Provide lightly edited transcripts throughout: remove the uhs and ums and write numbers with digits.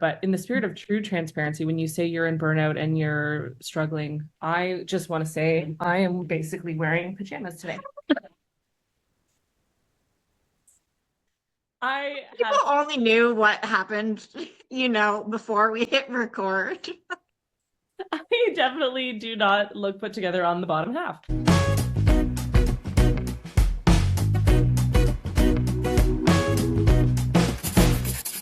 But in the spirit of true transparency, when you say you're in burnout and you're struggling, I just want to say I am basically wearing pajamas today. I People have only knew what happened, before we hit record. I definitely do not look put together on the bottom half.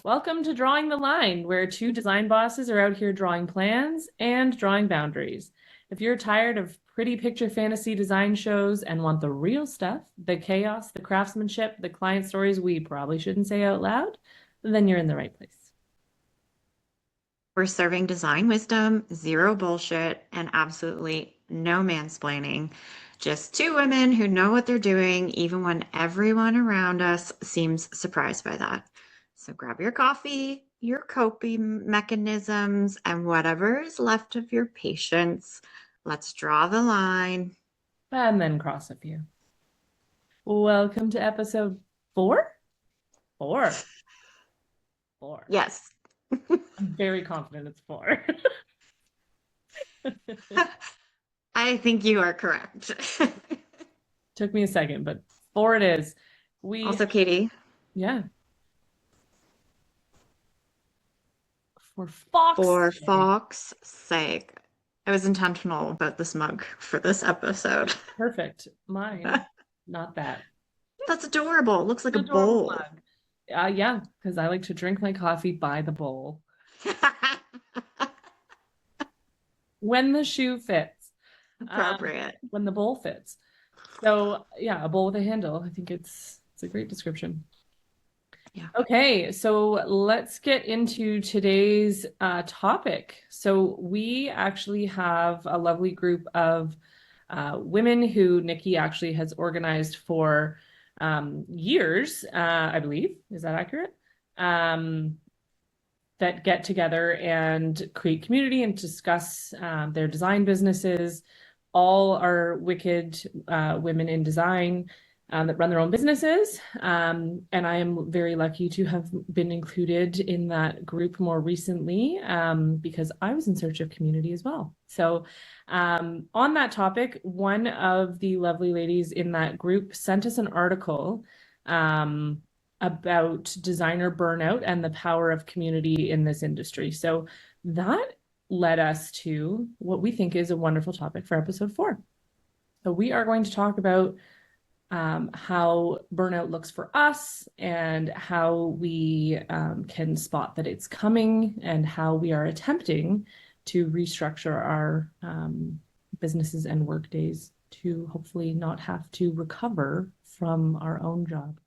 Welcome to Drawing the Line, where two design bosses are out here drawing plans and drawing boundaries. If you're tired of pretty picture fantasy design shows and want the real stuff, the chaos, the craftsmanship, the client stories we probably shouldn't say out loud, then you're in the right place. We're serving design wisdom, zero bullshit, and absolutely no mansplaining. Just two women who know what they're doing, even when everyone around us seems surprised by that. So grab your coffee, your coping mechanisms, and whatever is left of your patience. Let's draw the line. And then cross a few. Welcome to episode 4? 4. 4. Yes. I'm very confident it's 4. I think you are correct. Took me a second, but 4 it is. Also, Katie, Yeah. For for Fox's sake, I was intentional about this mug for this episode. Perfect. Mine, not that. That's adorable. It looks like a Adorable bowl. mug. Yeah, because I like to drink my coffee by the bowl when the shoe fits, Appropriate. when the bowl fits. So yeah, a bowl with a handle. I think it's a great description. Yeah. Okay, so let's get into today's topic. So we actually have a lovely group of women who Nikki actually has organized for years, I believe. Is that accurate? That get together and create community and discuss their design businesses. All are wicked women in design that run their own businesses. And I am very lucky to have been included in that group more recently because I was in search of community as well. So on that topic, one of the lovely ladies in that group sent us an article about designer burnout and the power of community in this industry. So that led us to what we think is a wonderful topic for episode 4. So we are going to talk about how burnout looks for us and how we can spot that it's coming and how we are attempting to restructure our businesses and work days to hopefully not have to recover from our own job.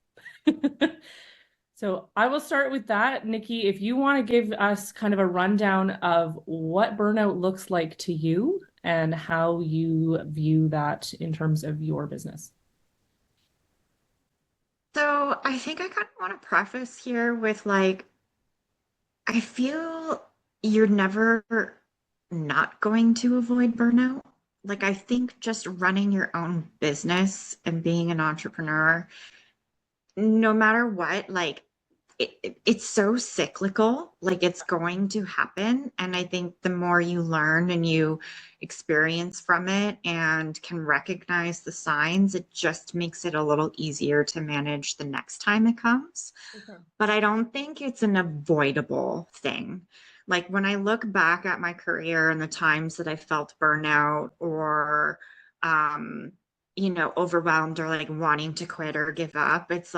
So I will start with that. Nikki, if you want to give us kind of a rundown of what burnout looks like to you and how you view that in terms of your business. So I think I kind of want to preface here with I feel you're never not going to avoid burnout. I think just running your own business and being an entrepreneur, no matter what, it's so cyclical, it's going to happen. And I think the more you learn and you experience from it and can recognize the signs, it just makes it a little easier to manage the next time it comes. Okay. But I don't think it's an avoidable thing. When I look back at my career and the times that I felt burnout or overwhelmed or wanting to quit or give up, it's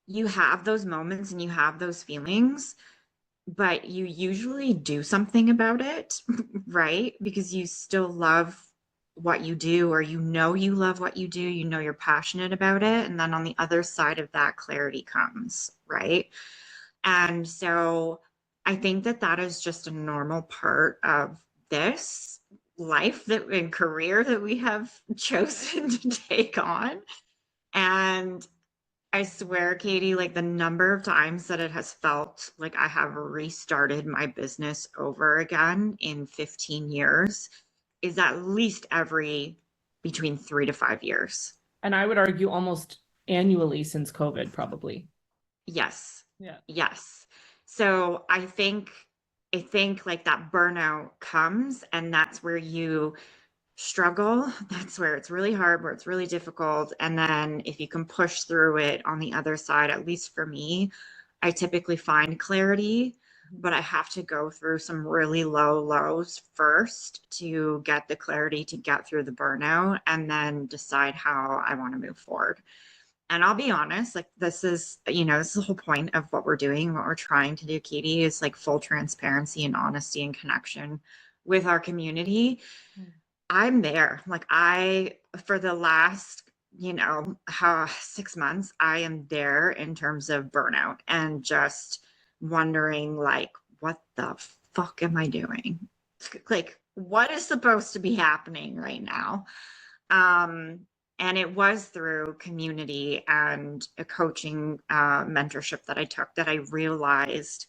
you have those moments and you have those feelings, but you usually do something about it, right? Because you still love what you do, or you love what you do, you're passionate about it. And then on the other side of that, clarity comes, right? And so I think that that is just a normal part of this life and career that we have chosen to take on. And I swear, Katie, the number of times that it has felt like I have restarted my business over again in 15 years is at least every between 3 to 5 years. And I would argue almost annually since COVID, probably. Yes. Yeah. Yes. So I think like that burnout comes, and that's where you struggle. That's where it's really hard, where it's really difficult. And then if you can push through it on the other side, at least for me, I typically find clarity, but I have to go through some really low lows first to get the clarity to get through the burnout and then decide how I want to move forward. And I'll be honest, like this is the whole point of what we're doing, what we're trying to do, Katie, is like full transparency and honesty and connection with our community. I'm there. Like for the last, 6 months, I am there in terms of burnout and just wondering, like, what the fuck am I doing? Like, what is supposed to be happening right now? Um, and it was through community and a coaching mentorship that I took that I realized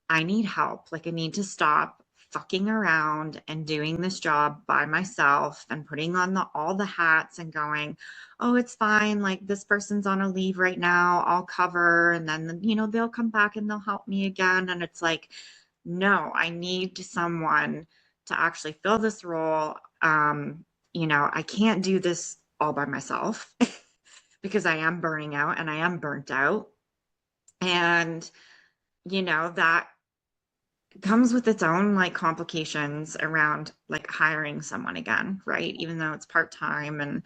I need help. Like, I need to stop fucking around and doing this job by myself and putting on all the hats and going, oh, it's fine. Like, this person's on a leave right now. I'll cover. And then, they'll come back and they'll help me again. And it's like, no, I need someone to actually fill this role. I can't do this all by myself because I am burning out and I am burnt out. And, that comes with its own like complications around like hiring someone again, right? Even though it's part-time and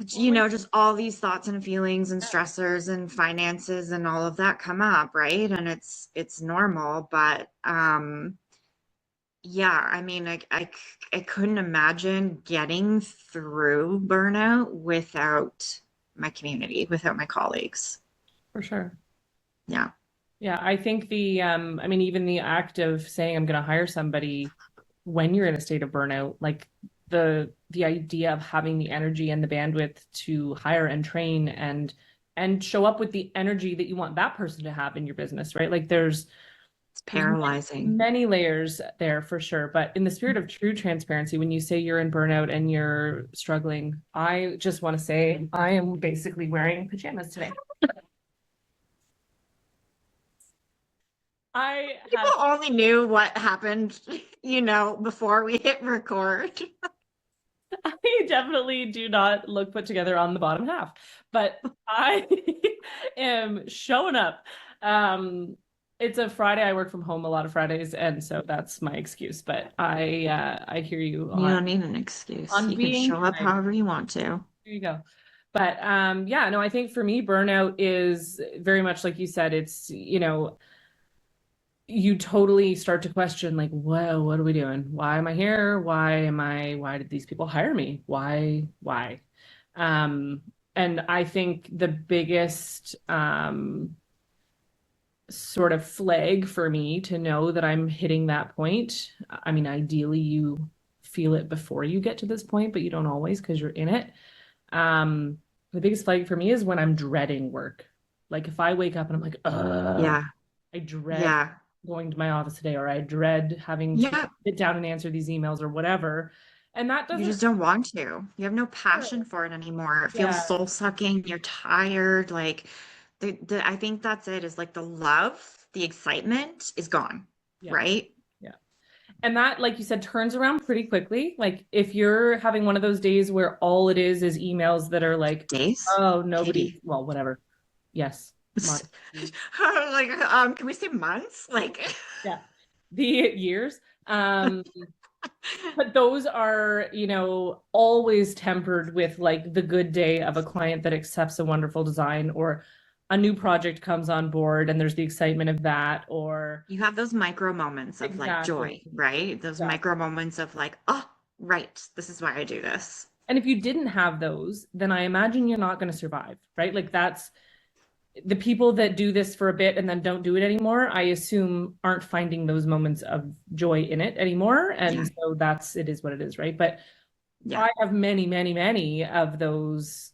Well, like, just all these thoughts and feelings and stressors and finances and all of that come up, right? And it's normal, but yeah, I mean, I couldn't imagine getting through burnout without my community, without my colleagues. for sure. Yeah. Yeah, I think I mean, even the act of saying I'm going to hire somebody when you're in a state of burnout, like the idea of having the energy and the bandwidth to hire and train and show up with the energy that you want that person to have in your business, right? Like It's there's paralyzing. many layers there for sure. But in the spirit of true transparency, when you say you're in burnout and you're struggling, I just want to say I am basically wearing pajamas today. I People have only knew what happened, before we hit record. I definitely do not look put together on the bottom half, but I am showing up. Um, it's a Friday. I work from home a lot of Fridays, and so that's my excuse. But I hear you You don't need an excuse. on You can being show up kind. however you want to. There you go. But yeah, no, I think for me, burnout is very much like you said. It's you totally start to question like, whoa, what are we doing? Why am I here? Why did these people hire me? Why? Um, and I think the biggest sort of flag for me to know that I'm hitting that point. I mean, ideally you feel it before you get to this point, but you don't always because you're in it. Um, the biggest flag for me is when I'm dreading work. Like if I wake up and I'm like, Yeah. I dread Yeah. going to my office today, or I dread having to Yeah. sit down and answer these emails or whatever. And that You doesn't, just don't want to. You have no passion for it anymore. It feels yeah, soul sucking. You're tired. Like I think that's it, is like the love, the excitement is gone, yeah, right? yeah. And that, like you said, turns around pretty quickly. Like if you're having one of those days where all it is emails that are like, Days. oh, nobody, Katie. well, whatever. Yes, month. Like, can we say months? Like, Yeah, the years. But those are, always tempered with like the good day of a client that accepts a wonderful design or a new project comes on board and there's the excitement of that or you have those micro moments of like exactly. joy, right? Those Exactly. micro moments of like, oh, right, this is why I do this. And if you didn't have those, then I imagine you're not going to survive, right? Like that's the people that do this for a bit and then don't do it anymore, I assume aren't finding those moments of joy in it anymore. And Yeah. so it is what it is, right? But Yeah. I have many, many, many of those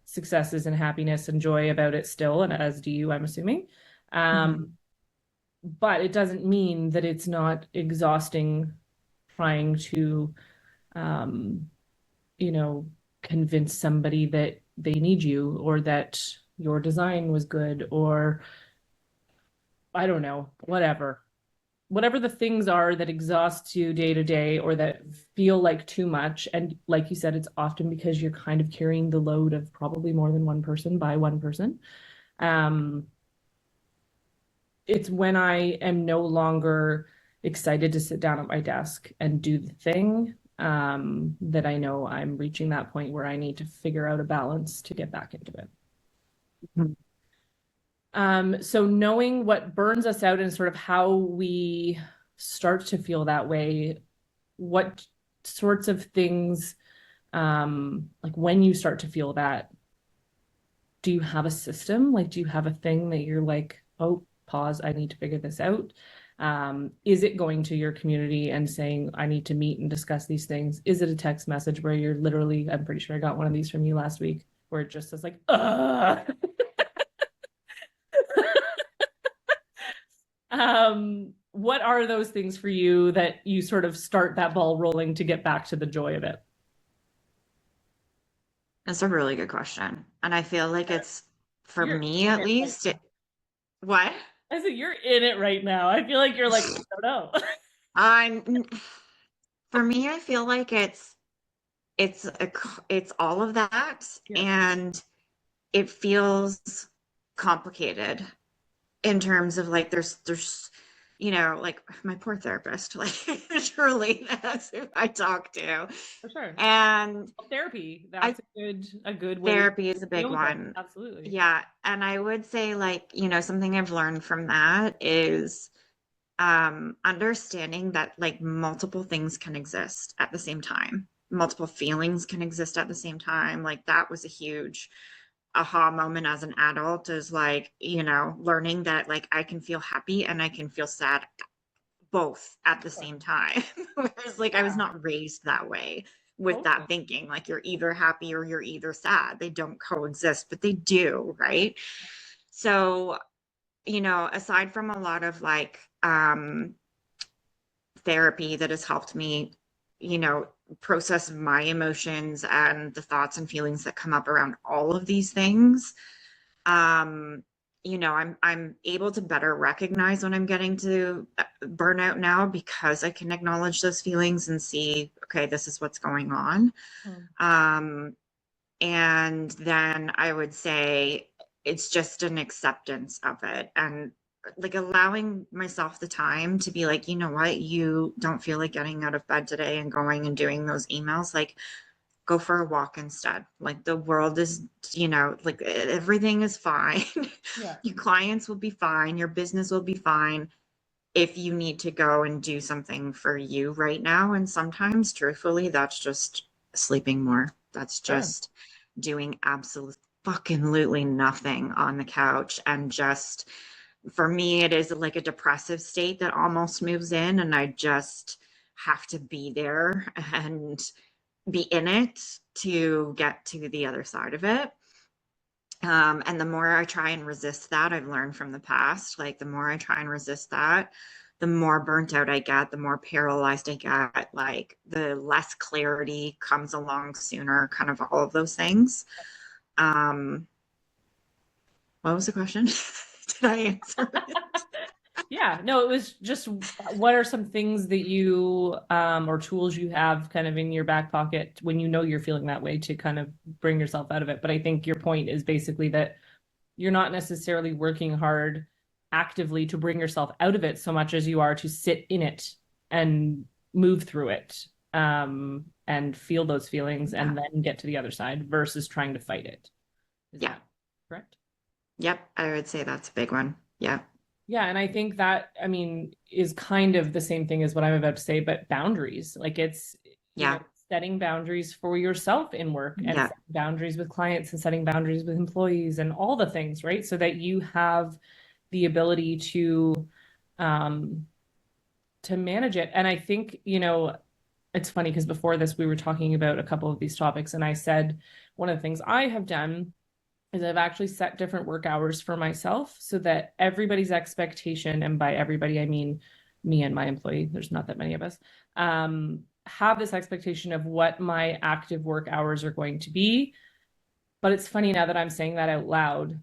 successes and happiness and joy about it still, and as do you, I'm assuming. Mhm. But it doesn't mean that it's not exhausting trying to, um, you know, convince somebody that they need you or that your design was good or I don't know, whatever the things are that exhaust you day to day or that feel like too much. And like you said, it's often because you're kind of carrying the load of probably more than one person by one person. Um, it's when I am no longer excited to sit down at my desk and do the thing, that I know I'm reaching that point where I need to figure out a balance to get back into it. Mhm. So knowing what burns us out and sort of how we start to feel that way, what sorts of things, like when you start to feel that, do you have a system? Like, do you have a thing that you're like, oh, pause, I need to figure this out? Is it going to your community and saying, I need to meet and discuss these things? Is it a text message where you're literally, I'm pretty sure I got one of these from you last week, where it just says like, what are those things for you that you sort of start that ball rolling to get back to the joy of it? That's a really good question. And I feel like it's, for You're me in at it right least, now. what? I said, you're in it right now. I feel like you're like, I don't know. I'm, for me, I feel like it's all of that, Yeah, and it feels complicated in terms of like there's like my poor therapist, like truly that's who I talk to. for sure. And Therapy, I that's a good way to therapy is a deal big with it. one. Absolutely. Yeah, and I would say, like, something I've learned from that is understanding that like multiple things can exist at the same time. Multiple feelings can exist at the same time. Like that was a huge aha moment as an adult, is like, learning that like I can feel happy and I can feel sad both at the Sure. same time. Whereas like I was Yeah, not raised that way, with that totally. thinking like you're either happy or you're either sad. They don't coexist, but they do, right? So, aside from a lot of like therapy that has helped me, you know, process my emotions and the thoughts and feelings that come up around all of these things. Um, I'm able to better recognize when I'm getting to burnout now, because I can acknowledge those feelings and see, okay, this is what's going on. Mm. Um, and then I would say it's just an acceptance of it, and like allowing myself the time to be like, you know what, you don't feel like getting out of bed today and going and doing those emails. Like, go for a walk instead. Like, the world is, like everything is fine. Yeah, Your clients will be fine. Your business will be fine if you need to go and do something for you right now. And sometimes, truthfully, that's just sleeping more. That's sure. just doing absolute fucking lutely nothing on the couch. And just, for me, it is like a depressive state that almost moves in, and I just have to be there and be in it to get to the other side of it. And the more I try and resist that, I've learned from the past, like the more I try and resist that, the more burnt out I get, the more paralyzed I get, like the less clarity comes along sooner, kind of all of those things. Um, what was the question? Did I answer it? Yeah, no, it was just what are some things that you or tools you have kind of in your back pocket when you know you're feeling that way to kind of bring yourself out of it. But I think your point is basically that you're not necessarily working hard actively to bring yourself out of it so much as you are to sit in it and move through it, and feel those feelings Yeah. and then get to the other side versus trying to fight it. Is Yeah. that correct? Yep. I would say that's a big one. Yeah. Yeah, and I think that, I mean, is kind of the same thing as what I'm about to say, but boundaries. Like it's, Yeah. setting boundaries for yourself in work and Yeah. setting boundaries with clients and setting boundaries with employees and all the things, right? So that you have the ability um to manage it. And I think, it's funny because before this we were talking about a couple of these topics and I said one of the things I have done is I've actually set different work hours for myself so that everybody's expectation, and by everybody, I mean me and my employee, there's not that many of us, have this expectation of what my active work hours are going to be. But it's funny now that I'm saying that out loud.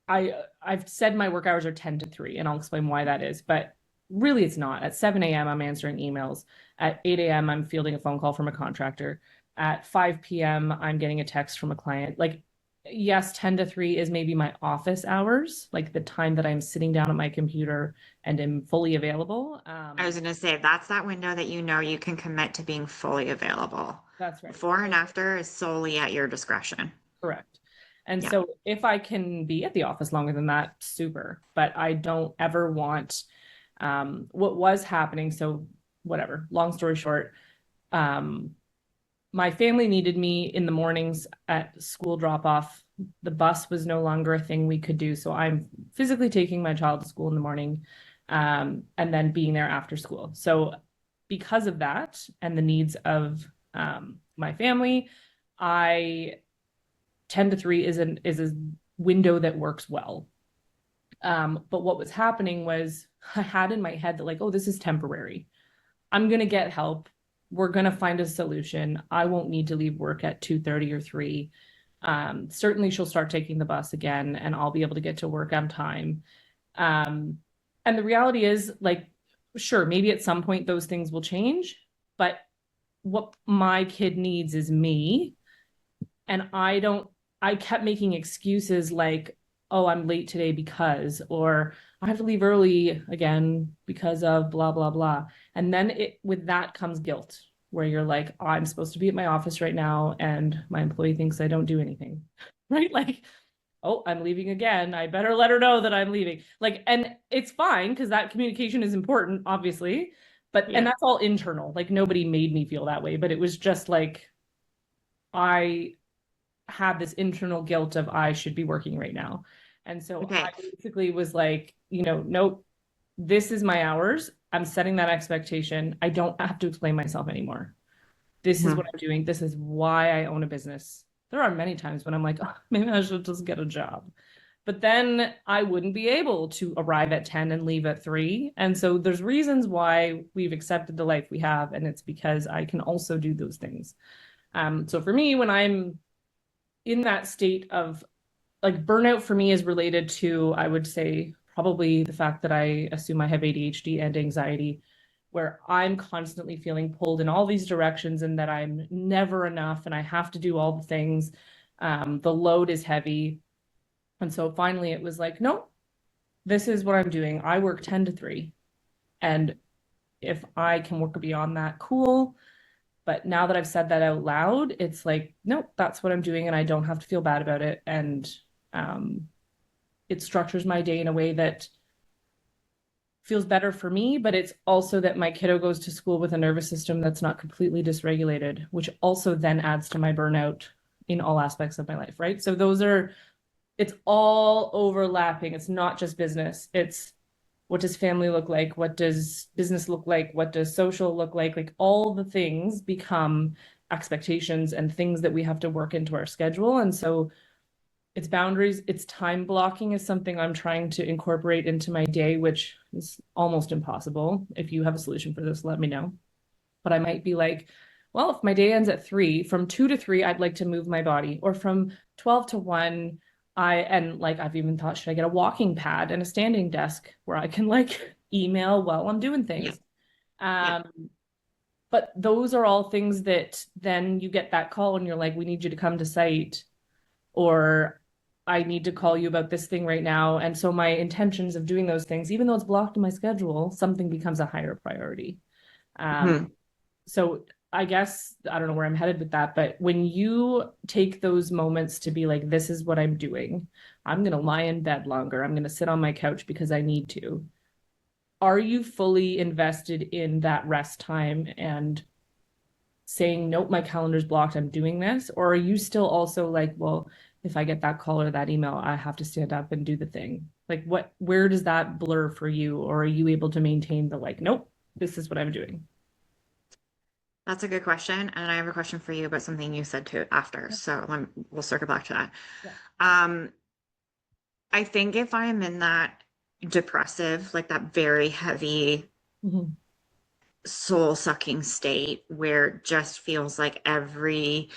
I've said my work hours are 10 to 3, and I'll explain why that is, but really it's not. At 7 a.m. I'm answering emails. At 8 a.m. I'm fielding a phone call from a contractor. At 5 p.m. I'm getting a text from a client. Like, yes, 10 to 3 is maybe my office hours, like the time that I'm sitting down at my computer and am fully available. I was going to say that's that window that you know you can commit to being fully available. That's right. Before and after is solely at your discretion. Correct. And Yeah. so if I can be at the office longer than that, super. But I don't ever want what was happening. So whatever, long story short, um, my family needed me in the mornings at school drop off. The bus was no longer a thing we could do. So I'm physically taking my child to school in the morning, and then being there after school. So because of that and the needs of my family, I 10 to 3 is a window that works well. But what was happening was I had in my head that, like, oh, this is temporary. I'm gonna get help. We're gonna find a solution. I won't need to leave work at 2:30 or 3. Certainly she'll start taking the bus again and I'll be able to get to work on time. Um, and the reality is, like, sure, maybe at some point those things will change, but what my kid needs is me. And I kept making excuses like, oh, I'm late today because, or I have to leave early again because of blah, blah, blah. And then with that comes guilt, where you're like, oh, I'm supposed to be at my office right now and my employee thinks I don't do anything, right? Like, oh, I'm leaving again. I better let her know that I'm leaving. Like, and it's fine because that communication is important, obviously. But, and Yeah. that's all internal. Like, nobody made me feel that way, but it was just like, I had this internal guilt of I should be working right now. And so I Okay. basically was like, nope, this is my hours. I'm setting that expectation. I don't have to explain myself anymore. This is what Mhm. I'm doing. This is why I own a business. There are many times when I'm like, oh, maybe I should just get a job. But then I wouldn't be able to arrive at 10 and leave at 3. And so there's reasons why we've accepted the life we have. And it's because I can also do those things. So for me, when I'm in that state of, like, burnout for me is related to, I would say, probably the fact that I assume I have ADHD and anxiety, where I'm constantly feeling pulled in all these directions and that I'm never enough and I have to do all the things. The load is heavy. And so finally it was like, no, this is what I'm doing. I work 10 to 3. And if I can work beyond that, cool. But now that I've said that out loud, it's like, nope, that's what I'm doing, and I don't have to feel bad about it. And um, it structures my day in a way that feels better for me, but it's also that my kiddo goes to school with a nervous system that's not completely dysregulated, which also then adds to my burnout in all aspects of my life, right? So it's all overlapping. It's not just business. It's what does family look like? What does business look like? What does social look like? Like, all the things become expectations and things that we have to work into our schedule. And so it's boundaries, it's time blocking is something I'm trying to incorporate into my day, which is almost impossible. If you have a solution for this, let me know. But I might be like, well, if my day ends at 3, from 2 to 3, I'd like to move my body. Or from 12 to 1, and like, I've even thought, should I get a walking pad and a standing desk where I can like email while I'm doing Yeah. things? Yeah. Um, but those are all things that then you get that call and you're like, we need you to come to site, or I need to call you about this thing right now. And so my intentions of doing those things, even though it's blocked in my schedule, something becomes a higher priority. Um, Mhm. so I guess I don't know where I'm headed with that, but when you take those moments to be like, this is what I'm doing, I'm going to lie in bed longer, I'm going to sit on my couch because I need to. Are you fully invested in that rest time and saying, nope, my calendar's blocked, I'm doing this? Or are you still also like, well, if I get that call or that email, I have to stand up and do the thing? Like, where does that blur for you? Or are you able to maintain the, like, nope, this is what I'm doing? That's a good question. And I have a question for you about something you said too after. Yeah. So we'll circle back to that. Yeah. Um, I think if I'm in that depressive, like that very heavy, Mhm. soul sucking state where it just feels like every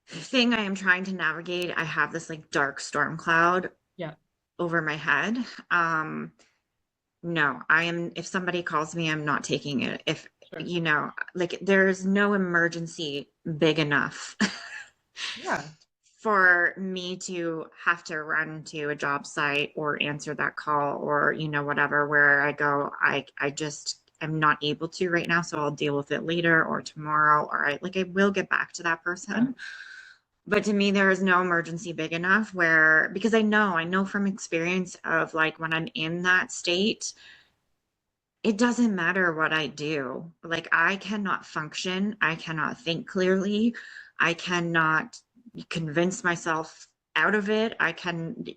thing I am trying to navigate. I have this like dark storm cloud Yeah, over my head. No, I am, if somebody calls me, I'm not taking it. If, sure. like there's no emergency big enough Yeah. for me to have to run to a job site or answer that call or, whatever, where I go, I just am not able to right now. So I'll deal with it later or tomorrow, or I will get back to that Yeah. person. But to me, there is no emergency big enough where, because I know from experience of like when I'm in that state, it doesn't matter what I do. Like I cannot function. I cannot think clearly. I cannot convince myself out of it.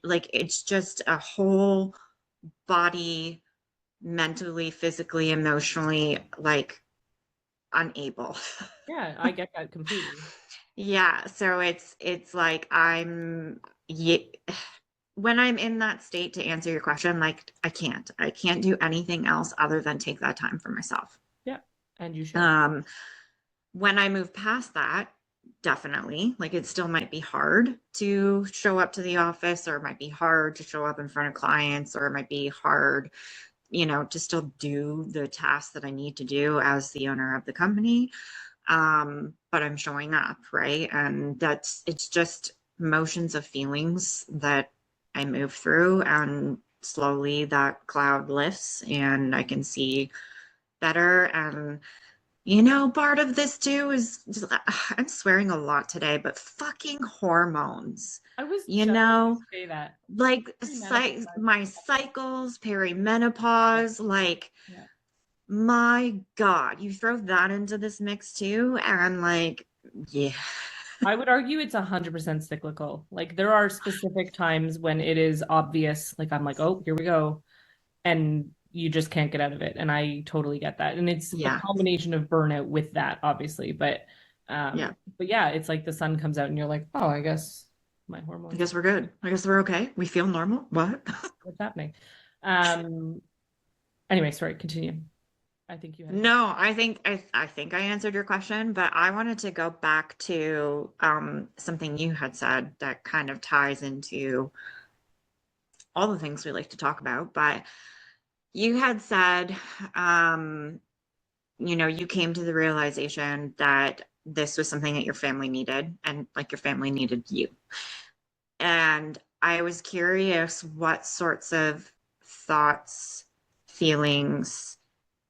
Like, it's just a whole body, mentally, physically, emotionally, like unable. Yeah, I get that completely. Yeah, so it's like yeah, when I'm in that state, to answer your question, like I can't do anything else other than take that time for myself. Yeah, and you should. Um, when I move past that, definitely, like it still might be hard to show up to the office, or it might be hard to show up in front of clients, or it might be hard, to still do the tasks that I need to do as the owner of the company. But I'm showing up, right? And it's just motions of feelings that I move through, and slowly that cloud lifts and I can see better. And part of this too is just, I'm swearing a lot today, but fucking hormones, I was you just going to know, say that. like Perimenopause. my cycles, perimenopause, like Yeah. my God, you throw that into this mix too, and like, yeah, I would argue it's 100% cyclical. Like there are specific times when it is obvious, like I'm like, oh, here we go. And you just can't get out of it. And I totally get that. And it's a yeah, combination of burnout with that, obviously. yeah. But yeah, it's like the sun comes out and you're like, oh, I guess my I hormones are guess we're good. I guess we're okay. We feel normal. What? what's happening. Um, anyway, sorry, continue. I think you had a question. No, I think I answered your question, but I wanted to go back to something you had said that kind of ties into all the things we like to talk about. But you had said, um, you came to the realization that this was something that your family needed, and like your family needed you. And I was curious what sorts of thoughts, feelings,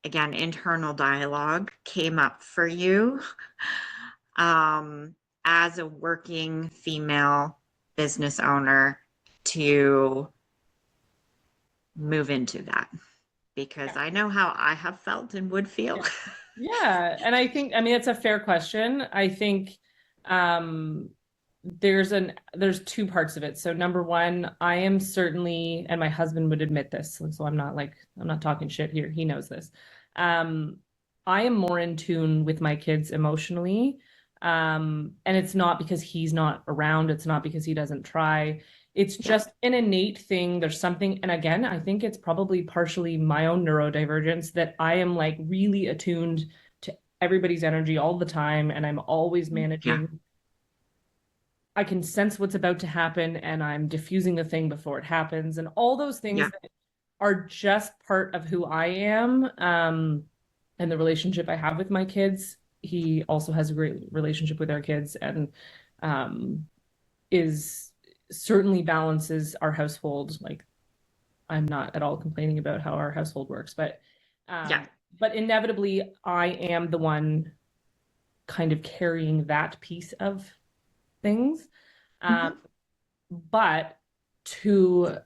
again, internal dialogue came up for you, um, as a working female business owner, to move into that, because I know how I have felt and would feel. Yeah. Yeah. And I think, I mean, it's a fair question. I think um there's two parts of it. So number one, I am certainly, and my husband would admit this, so I'm not talking shit here. He knows this. Um, I am more in tune with my kids emotionally. And it's not because he's not around, it's not because he doesn't try. It's Yeah. just an innate thing. There's something, and again, I think it's probably partially my own neurodivergence that I am like really attuned to everybody's energy all the time, and I'm always Yeah. managing. I can sense what's about to happen, and I'm diffusing the thing before it happens, and all those things Yeah. that are just part of who I am, and the relationship I have with my kids. He also has a great relationship with our kids, and um, is certainly balances our household. Like I'm not at all complaining about how our household works, Yeah. um, but inevitably I am the one kind of carrying that piece of things. Um, Hmm. but to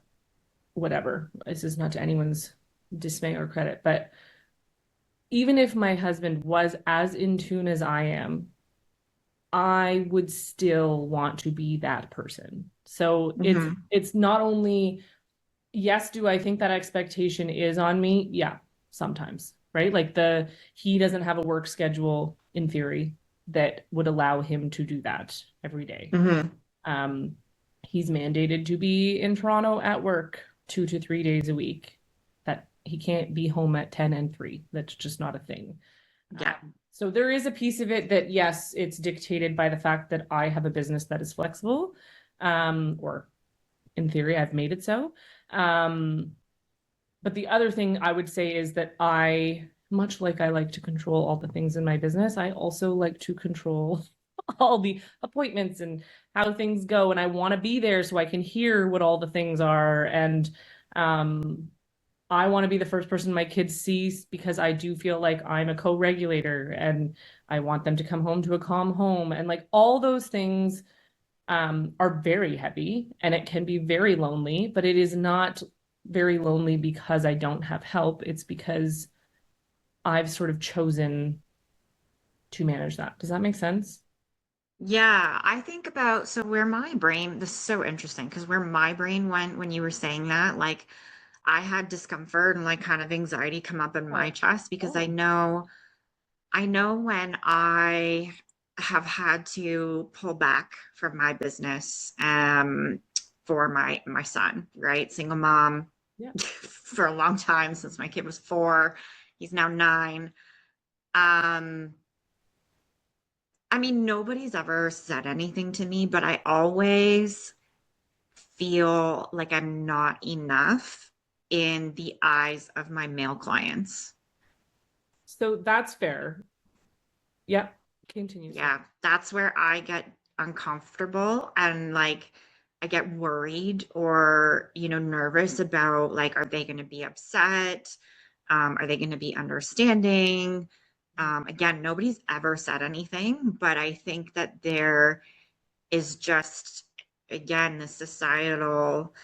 whatever, this is not to anyone's dismay or credit, but even if my husband was as in tune as I am, I would still want to be that person. So Hmm. it's not only, yes, do I think that expectation is on me? Yeah, sometimes, right? Like he doesn't have a work schedule in theory that would allow him to do that every day. Hmm. Um, he's mandated to be in Toronto at work 2 to 3 days a week. That he can't be home at 10 and 3. That's just not a thing. Yeah. So there is a piece of it that, yes, it's dictated by the fact that I have a business that is flexible, or in theory, I've made it so. Um, but the other thing I would say is that much like I like to control all the things in my business, I also like to control all the appointments and how things go. And I want to be there so I can hear what all the things are. And um, I want to be the first person my kids see because I do feel like I'm a co-regulator and I want them to come home to a calm home. And like all those things are very heavy and it can be very lonely, but it is not very lonely because I don't have help. It's because I've sort of chosen to manage that. Does that make sense? Yeah, I think about so where my brain, this is so interesting because where my brain went when you were saying that, like I had discomfort and like kind of anxiety come up in my Oh, chest because oh, I know when I have had to pull back from my business for my son, right? Single mom yeah. for a long time since my kid was 4. He's now 9. Um, I mean, nobody's ever said anything to me, but I always feel like I'm not enough in the eyes of my male clients. So that's fair. Yep. Continue. Sorry. Yeah, that's where I get uncomfortable and like I get worried or, nervous about like, are they going to be upset? Are they going to be understanding? Again, nobody's ever said anything, but I think that there is just, again, the societal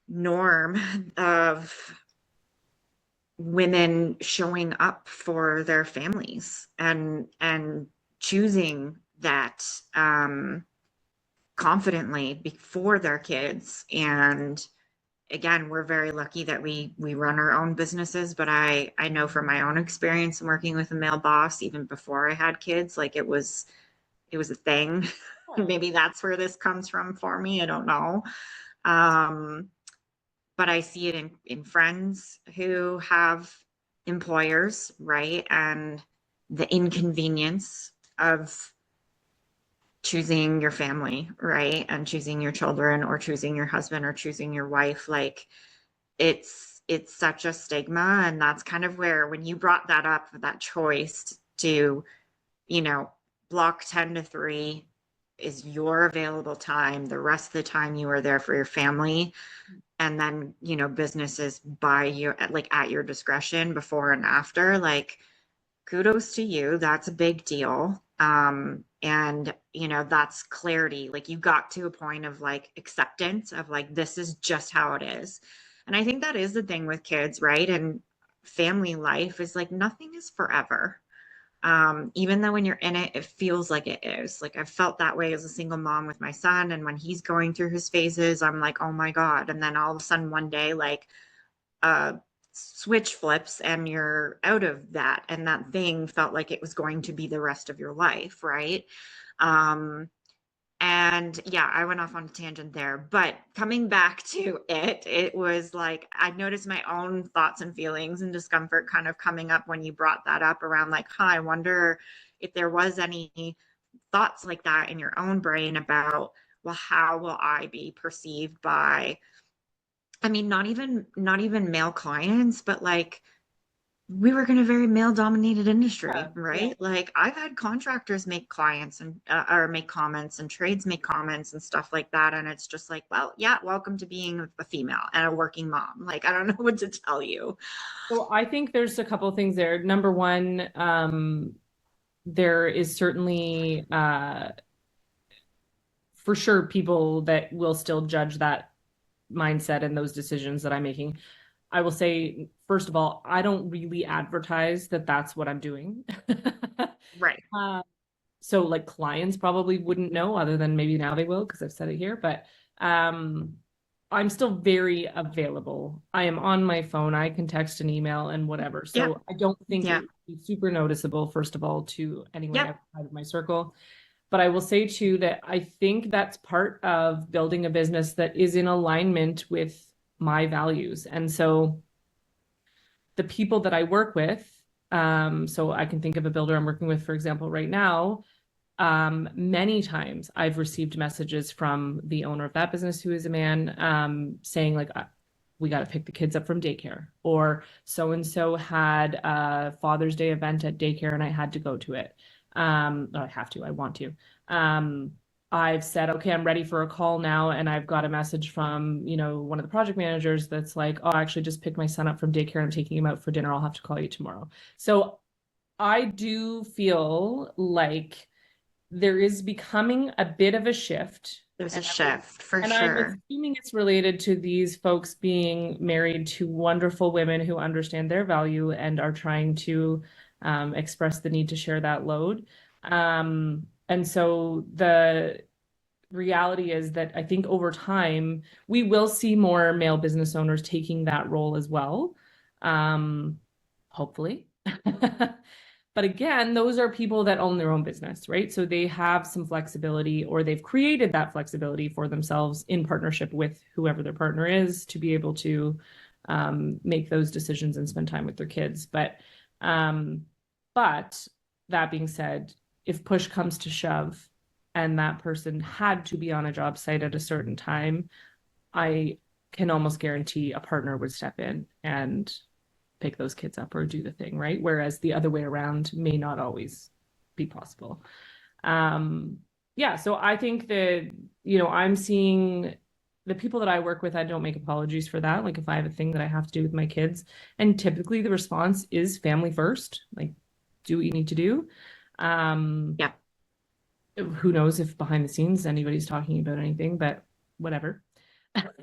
norm of women showing up for their families and choosing that confidently before their kids. And again, we're very lucky that we run our own businesses, but I know from my own experience working with a male boss even before I had kids, like it was a thing. Oh, Maybe that's where this comes from for me. I don't know. Um, but I see it in friends who have employers, right? And the inconvenience of choosing your family, right? And choosing your children or choosing your husband or choosing your wife. Like it's such a stigma. And that's kind of where when you brought that up, that choice to, you know, block 10 to 3 is your available time. The rest of the time you are there for your family and then businesses by you like at your discretion before and after, like kudos to you, that's a big deal. And that's clarity, like you got to a point of like acceptance of like this is just how it is. And I think that is the thing with kids, right? And family life is like nothing is forever. Even though when you're in it, it feels like it is. Like I've felt that way as a single mom with my son. And when he's going through his phases, I'm like, oh my God. And then all of a sudden one day, like a switch flips and you're out of that. And that thing felt like it was going to be the rest of your life, right? Um, and yeah, I went off on a tangent there, but coming back to it, it was like I noticed my own thoughts and feelings and discomfort kind of coming up when you brought that up around like, huh, I wonder if there was any thoughts like that in your own brain about, well, how will I be perceived by, I mean, not even male clients, but like we work in a very male dominated industry, yeah, yeah. right? Like I've had contractors make clients and or make comments and trades make comments and stuff like that. And it's just like, well, yeah, welcome to being a female and a working mom. Like, I don't know what to tell you. So I think there's a couple of things there. Number one, there is certainly for sure people that will still judge that mindset and those decisions that I'm making. I will say, first of all, I don't really advertise that that's what I'm doing. Right. Uh, so like clients probably wouldn't know other than maybe now they will because I've said it here, but um I'm still very available. I am on my phone. I can text and email and whatever. Yep. So I don't think it Yeah. would be super noticeable, first of all, to anyone Yep. outside of my circle. But I will say too that I think that's part of building a business that is in alignment with my values. And so the people that I work with, So I can think of a builder I'm working with, for example, right now. Many times I've received messages from the owner of that business, who is a man, saying like, we got to pick the kids up from daycare, or so and so had a Father's Day event at daycare and I had to go to it. I have to, I want to. Um, I've said, okay, I'm ready for a call now. And I've got a message from, one of the project managers that's like, oh, I actually just picked my son up from daycare. I'm taking him out for dinner. I'll have to call you tomorrow. So I do feel like there is becoming a bit of a shift. There's a And shift for and I'm sure. assuming it's related to these folks being married to wonderful women who understand their value and are trying to express the need to share that load. And so the reality is that I think over time, we will see more male business owners taking that role as well. Um, Hopefully. But again, those are people that own their own business, right? So they have some flexibility, or they've created that flexibility for themselves in partnership with whoever their partner is, to be able to make those decisions and spend time with their kids. Um, but that being said, if push comes to shove and that person had to be on a job site at a certain time, I can almost guarantee a partner would step in and pick those kids up or do the thing, right? Whereas the other way around may not always be possible. Um, yeah, so I think that, I'm seeing the people that I work with, I don't make apologies for that. Like if I have a thing that I have to do with my kids, and typically the response is family first, like do what you need to do. Um, Yeah. who knows if behind the scenes anybody's talking about anything, but whatever.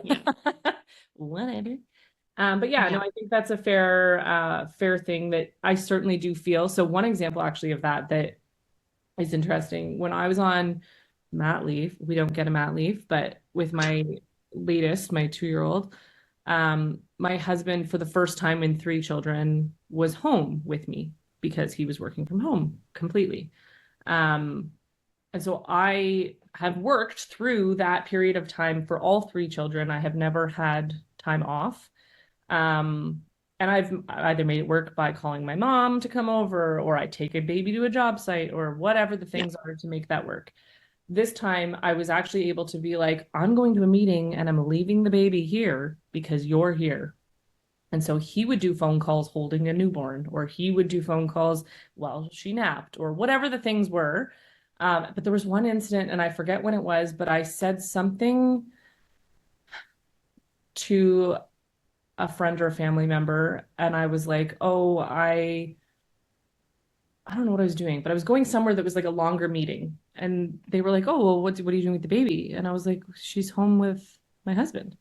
Yeah. Whatever. But yeah, no, Yeah. I think that's a fair thing that I certainly do feel. So one example actually of that is interesting. When I was on mat leave, we don't get a mat leave, but with my latest, my 2-year-old, my husband, for the first time in 3 children, was home with me because he was working from home completely. Um, and so I have worked through that period of time for all 3 children. I have never had time off. Um, and I've either made it work by calling my mom to come over, or I take a baby to a job site, or whatever the Yeah. things are to make that work. This time I was actually able to be like, I'm going to a meeting and I'm leaving the baby here because you're here. And so he would do phone calls holding a newborn, or he would do phone calls while she napped, or whatever the things were. But there was one incident, and I forget when it was, but I said something to a friend or a family member, and I was like, "Oh, I don't know what I was doing, but I was going somewhere that was like a longer meeting." And they were like, "Oh, well, what are you doing with the baby?" And I was like, "She's home with my husband."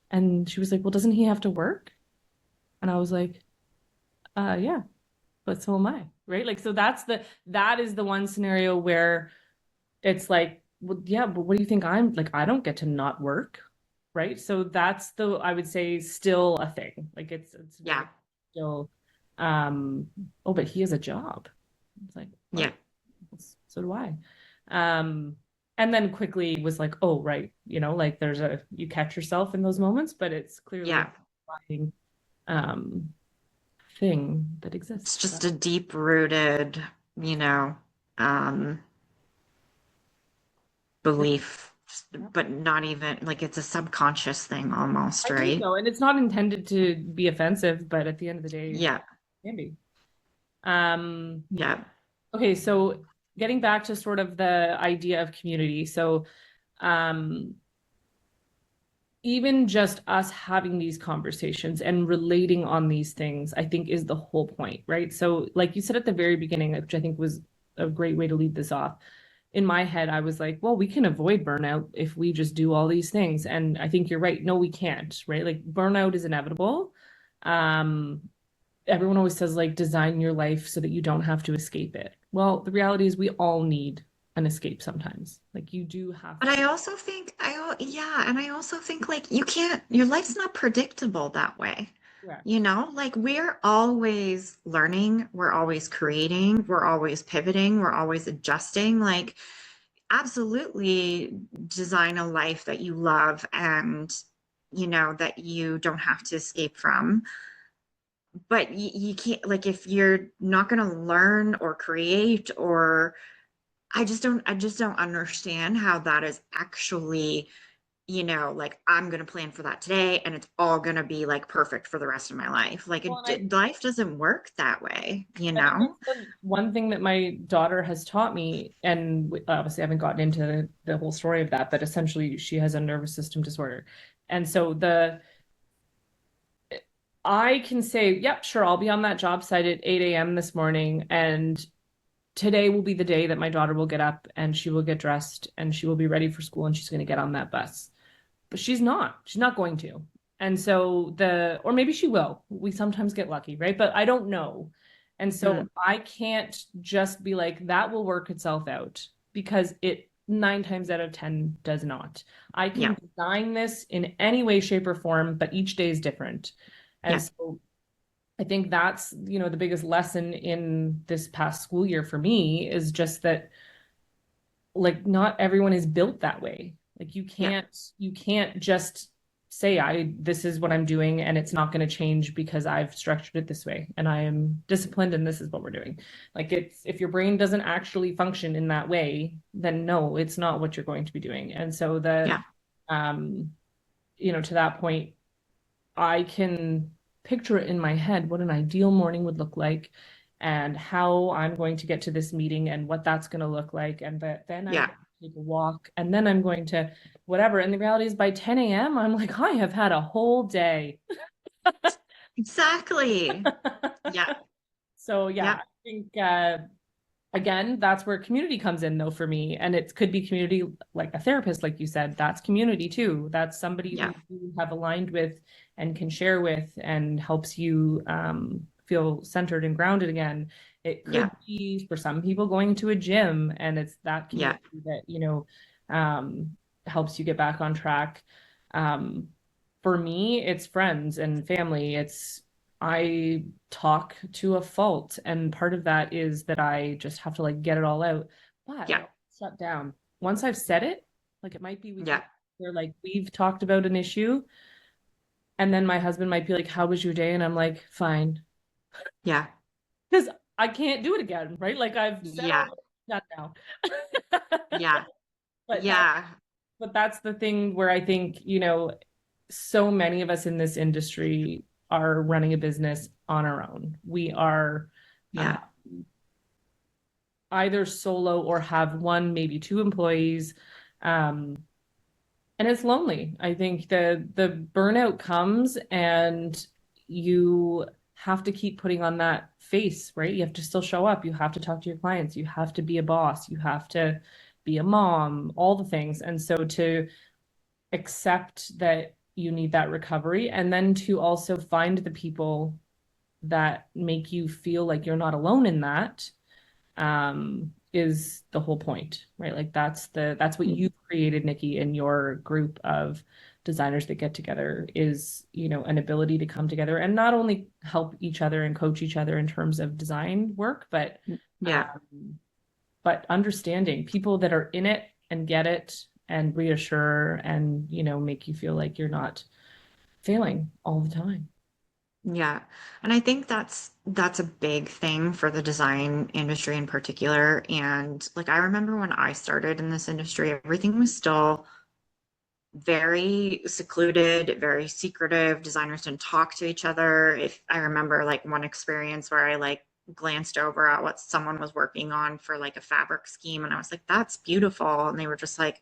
And she was like, "Well, doesn't he have to work?" And I was like, yeah, but so am I." Right? Like, so that is the one scenario where it's like, well, yeah, but what do you think I'm like? I don't get to not work, right? So that's I would say, still a thing. Like it's very Yeah. still, um, oh, but he has a job. It's like, Yeah. well, so do I. Um, and then quickly was like, oh, right, like you catch yourself in those moments, but it's clearly Yeah. an underlying, um thing that It's exists. just a deep rooted, you know, um, Yeah. belief, Yeah. but not even like it's a subconscious thing almost, I think right? so. And it's not intended to be offensive, but at the end of the day, it Yeah. can be. Um, Yeah. okay, so getting back to sort of the idea of community. So, um, even just us having these conversations and relating on these things, I think is the whole point, right? So, like you said at the very beginning, which I think was a great way to lead this off, in my head, I was like, well, we can avoid burnout if we just do all these things. And I think you're right. No, we can't, right? Like burnout is inevitable. Um, Everyone always says, like, design your life so that you don't have to escape it. Well, the reality is we all need an escape sometimes. Like you do have But to. I also think yeah, and I also think like you can't, your life's not predictable that way. You Correct. know, like we're always learning, we're always creating, we're always pivoting, we're always adjusting. Like absolutely design a life that you love and you know that you don't have to escape from. but you can't, like, if you're not going to learn or create, or I just don't understand how that is actually, like, I'm going to plan for that today and it's all going to be like perfect for the rest of my life. Like, Well, and life doesn't work that way, you I think know? that's the one thing that my daughter has taught me, and obviously I haven't gotten into the whole story of that, but essentially she has a nervous system disorder. And so I can say, yep, sure, I'll be on that job site at 8 a.m. this morning, and today will be the day that my daughter will get up and she will get dressed and she will be ready for school and she's going to get on that bus. But she's not. She's not going to. And so or maybe she will. We sometimes get lucky, right? But I don't know. And so Mhm. I can't just be like, that will work itself out, because it 9 times out of 10 does not. I Yeah. can design this in any way, shape, or form, but each day is different. And Yeah. so I think that's, the biggest lesson in this past school year for me is just that, like, not everyone is built that way. Like, Yeah. you can't just say, this is what I'm doing and it's not going to change because I've structured it this way and I am disciplined and this is what we're doing. Like, it's, if your brain doesn't actually function in that way, then no, it's not what you're going to be doing. And so Yeah. um to that point, I can picture it in my head what an ideal morning would look like and how I'm going to get to this meeting and what that's going to look like. And that then I'm Yeah. going to take a walk and then I'm going to whatever. And the reality is by 10 a.m., I'm like, I have had a whole day. Exactly. Yeah. So yeah, Yeah. I think again, that's where community comes in though for me. And it could be community like a therapist, like you said, that's community too. That's somebody Yeah. who you have aligned with and can share with and helps you feel centered and grounded again. It Yeah. could be for some people going to a gym, and it's that Yeah. community that, um, helps you get back on track. Um, for me, it's friends and family. I talk to a fault, and part of that is that I just have to like get it all out. But Yeah. I shut down. Once I've said it, like it might be we Yeah. get where like we've talked about an issue, and then my husband might be like, "How was your day?" And I'm like, "Fine," Yeah. because I can't do it again, right? Like I've said all Yeah. that now. Yeah. But Yeah. that's the thing where I think, so many of us in this industry are running a business on our own. We are uh, Yeah. either solo or have one, maybe two employees. Um, and it's lonely. I think the burnout comes and you have to keep putting on that face, right? You have to still show up. You have to talk to your clients. You have to be a boss. You have to be a mom, all the things. And so to accept that you need that recovery and then to also find the people that make you feel like you're not alone in that, is the whole point, right? Like that's what you created, Nikki, in your group of designers that get together is, an ability to come together and not only help each other and coach each other in terms of design work, Yeah. um, but understanding people that are in it and get it and reassure and, make you feel like you're not failing all the time. Yeah. And I think that's a big thing for the design industry in particular. And like, I remember when I started in this industry, everything was still very secluded, very secretive. Designers didn't talk to each other. If I remember like one experience where I like glanced over at what someone was working on for like a fabric scheme and I was like, that's beautiful. And they were just like,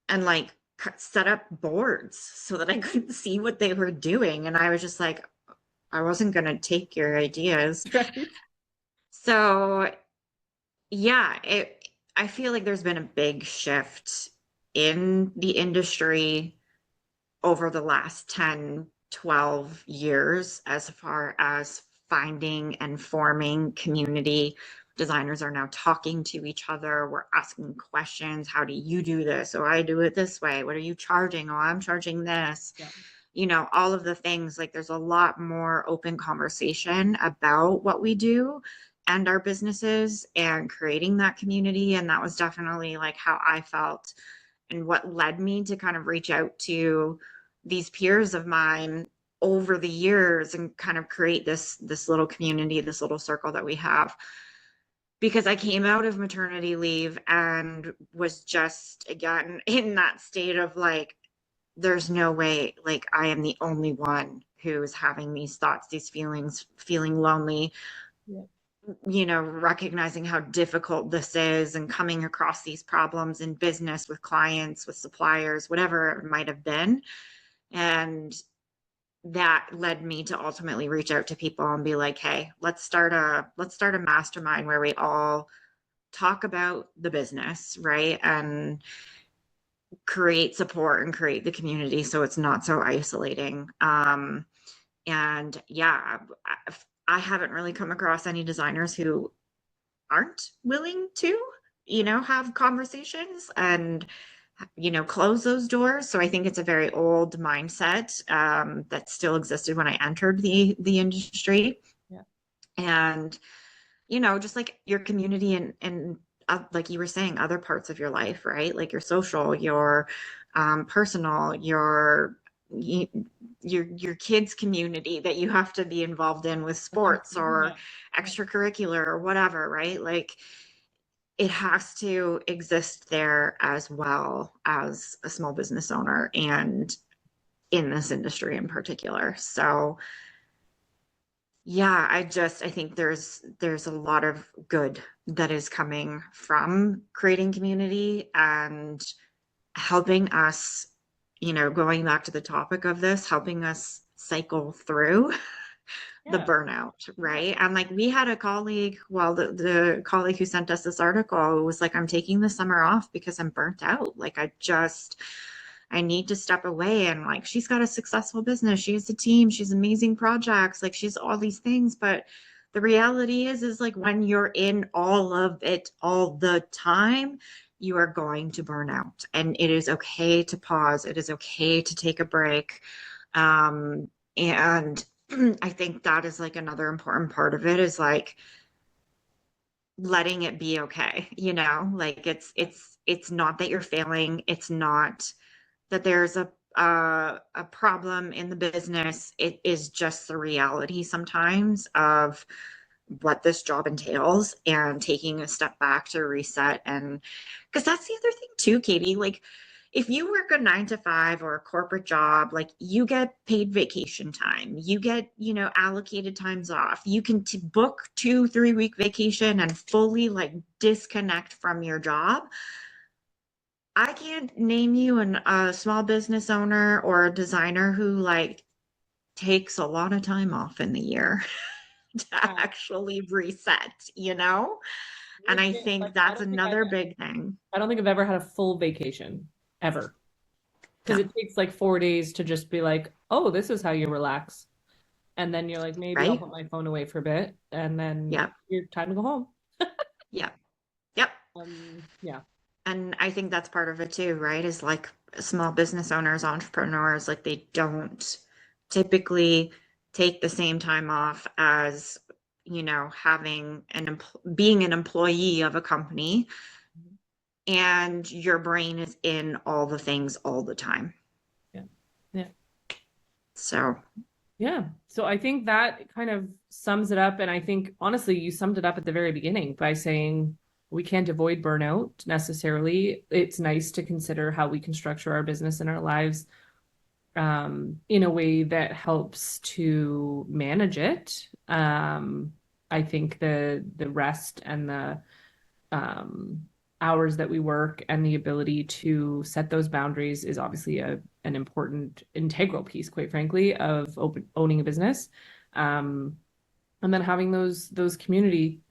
and like set up boards so that I couldn't see what they were doing. And I was just like, I wasn't going to take your ideas. Right. So, yeah, I feel like there's been a big shift in the industry over the last 10, 12 years as far as finding and forming community. Designers are now talking to each other. We're asking questions. How do you do this? Oh, I do it this way. What are you charging? Oh, I'm charging this. Yeah. All of the things. Like there's a lot more open conversation about what we do and our businesses and creating that community. And that was definitely like how I felt and what led me to kind of reach out to these peers of mine over the years and kind of create this little community, this little circle that we have. Because I came out of maternity leave and was just again in that state of like, there's no way, like I am the only one who's having these thoughts, these feelings, feeling lonely, Yeah. recognizing how difficult this is and coming across these problems in business with clients, with suppliers, whatever it might have been. And that led me to ultimately reach out to people and be like, hey, let's start a mastermind where we all talk about the business, right? And create support and create the community so it's not so isolating. And yeah, I haven't really come across any designers who aren't willing to, have conversations and, close those doors. So I think it's a very old mindset that still existed when I entered the industry. Yeah. And, just like your community and like you were saying, other parts of your life, right? Like your social, your personal, your kids community that you have to be involved in with sports or Yeah. Yeah. extracurricular or whatever, right? Like it has to exist there as well as a small business owner and in this industry in particular. So yeah, I think there's a lot of good that is coming from creating community and helping us, going back to the topic of this, helping us cycle through the Yeah. burnout, Yeah. right? And like we had a colleague, well, the colleague who sent us this article was like, I'm taking the summer off because I'm burnt out. Like I need to step away. And like she's got a successful business, she has a team, she's amazing projects, like she's all these things. But the reality is like when you're in all of it all the time, you are going to burn out. And it is okay to pause. It is okay to take a break. And I think that is like another important part of it is like letting it be okay, like it's not that you're failing, it's not that there's a problem in the business. It is just the reality sometimes of what this job entails and taking a step back to reset. And because that's the other thing too, Katie, like if you work a 9 to 5 or a corporate job, like you get paid vacation time, you get, allocated times off, you can book 2 3 week vacation and fully like disconnect from your job. I can't name you a small business owner or a designer who like takes a lot of time off in the year to Yeah. actually reset, And I Legit, think like that's another big thing. I don't think I've ever had a full vacation ever. Because No, it takes like 4 days to just be like, oh, this is how you relax. And then you're like, maybe I'll right? put my phone away for a bit and then Yep. you're time to go home. Yep. Yep. Yeah. And I think that's part of it too, right? Is like small business owners, entrepreneurs, like they don't typically take the same time off as, having being an employee of a company and your brain is in all the things all the time. Yeah. Yeah. So, Yeah. So I think that kind of sums it up. And I think honestly, you summed it up at the very beginning by saying we can't avoid burnout necessarily. It's nice to consider how we can structure our business and our lives in a way that helps to manage it. I think the rest and the um, hours that we work and the ability to set those boundaries is obviously an important integral piece, quite frankly, of owning a business. Um, and then having those community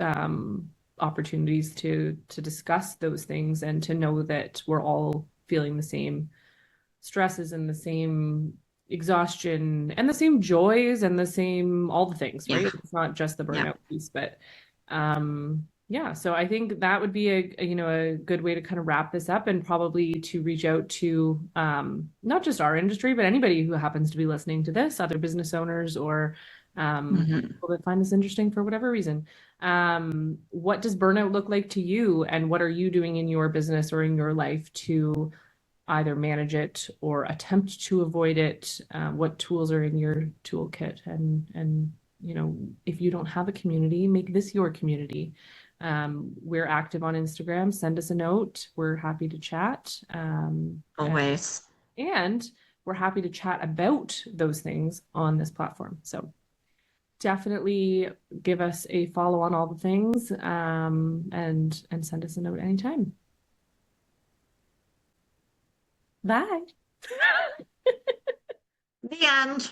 opportunities to discuss those things and to know that we're all feeling the same stresses and the same exhaustion and the same joys and the same all the things, yeah. right? It's not just the Yeah. burnout piece, but yeah, so I think that would be a good way to kind of wrap this up and probably to reach out to not just our industry, but anybody who happens to be listening to this, other business owners or Mhm. people that find this interesting for whatever reason. What does burnout look like to you, and what are you doing in your business or in your life to either manage it or attempt to avoid it, what tools are in your toolkit, and if you don't have a community, make this your community. We're active on Instagram. Send us a note. We're happy to chat. Always. And we're happy to chat about those things on this platform. So definitely give us a follow on all the things, and send us a note anytime. Bye. The end.